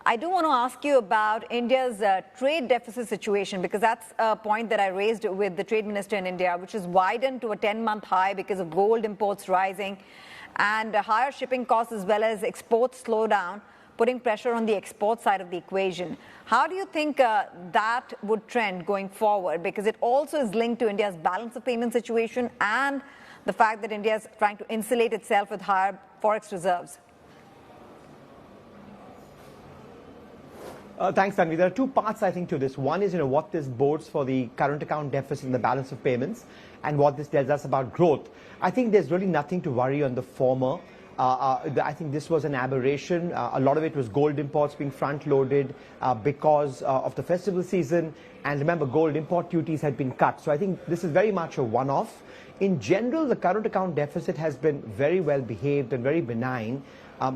I do want to ask you about India's trade deficit situation, because that's a point that I raised with the trade minister in India, which has widened to a 10-month high because of gold imports rising and higher shipping costs as well as exports slowdown, putting pressure on the export side of the equation. How do you think that would trend going forward? Because it also is linked to India's balance of payment situation and the fact that India is trying to insulate itself with higher forex reserves. Thanks, Tanvi. There are two parts, I think, to this. One is, what this bodes for the current account deficit and the balance of payments, and what this tells us about growth. I think there's really nothing to worry on the former. I think this was an aberration. A lot of it was gold imports being front-loaded because of the festival season. And remember, gold import duties had been cut. So I think this is very much a one-off. In general, the current account deficit has been very well behaved and very benign.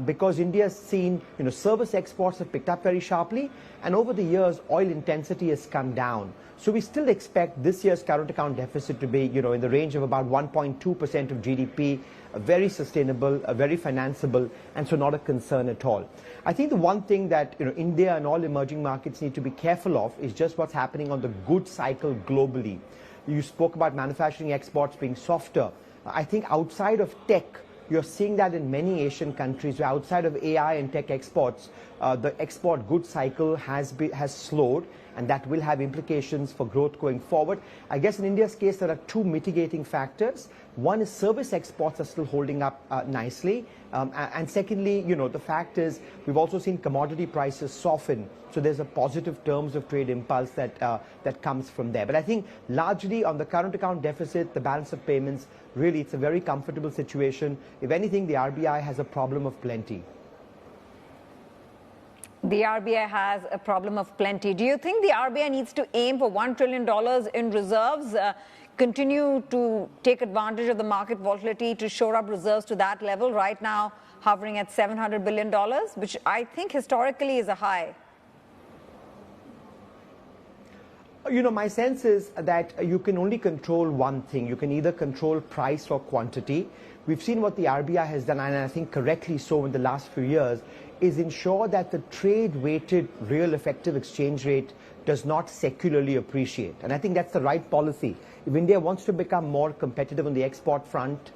Because India's seen, service exports have picked up very sharply, and over the years, oil intensity has come down. So we still expect this year's current account deficit to be, in the range of about 1.2% of GDP, very sustainable, very financeable, and so not a concern at all. I think the one thing that, India and all emerging markets need to be careful of is just what's happening on the goods cycle globally. You spoke about manufacturing exports being softer. I think outside of tech, you're seeing that in many Asian countries where outside of AI and tech exports, the export goods cycle has slowed, and that will have implications for growth going forward. I guess in India's case, there are two mitigating factors. One is service exports are still holding up nicely. And secondly, the fact is we've also seen commodity prices soften. So there's a positive terms of trade impulse that comes from there. But I think largely on the current account deficit, the balance of payments, really it's a very comfortable situation. If anything, the RBI has a problem of plenty. The RBI has a problem of plenty. Do you think the RBI needs to aim for $1 trillion in reserves, continue to take advantage of the market volatility to shore up reserves to that level, right now hovering at $700 billion, which I think historically is a high? My sense is that you can only control one thing. You can either control price or quantity. We've seen what the RBI has done, and I think correctly so in the last few years, is ensure that the trade-weighted real effective exchange rate does not secularly appreciate. And I think that's the right policy. If India wants to become more competitive on the export front,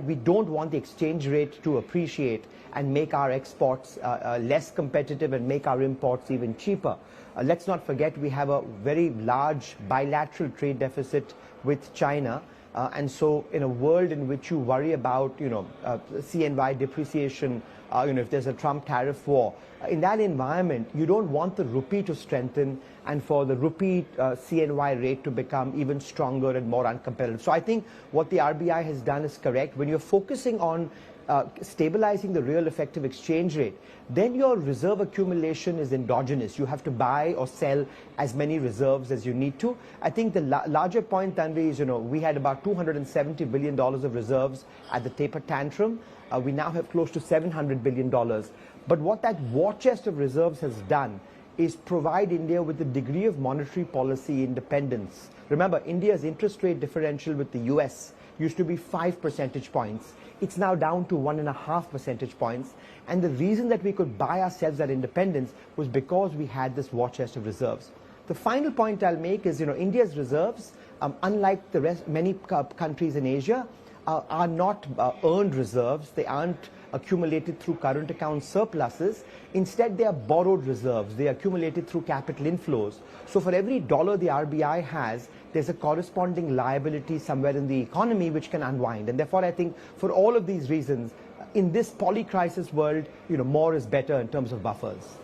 we don't want the exchange rate to appreciate and make our exports less competitive and make our imports even cheaper. Let's not forget we have a very large bilateral trade deficit with China. And so in a world in which you worry about, CNY depreciation, if there's a Trump tariff war, in that environment, you don't want the rupee to strengthen and for the rupee CNY rate to become even stronger and more uncompetitive. So I think what the RBI has done is correct. When you're focusing on stabilizing the real effective exchange rate, then your reserve accumulation is endogenous. You have to buy or sell as many reserves as you need to. I think the larger point, Tanvi, is, we had about $270 billion of reserves at the taper tantrum. We now have close to $700 billion. But what that war chest of reserves has done is provide India with a degree of monetary policy independence. Remember, India's interest rate differential with the US used to be 5 percentage points. It's now down to 1.5 percentage points. And the reason that we could buy ourselves that independence was because we had this war chest of reserves. The final point I'll make is, India's reserves, unlike the rest, many countries in Asia, are not earned reserves. They aren't accumulated through current account surpluses. Instead, they are borrowed reserves. They are accumulated through capital inflows. So for every dollar the RBI has, there's a corresponding liability somewhere in the economy which can unwind. And therefore, I think for all of these reasons, in this polycrisis world, more is better in terms of buffers.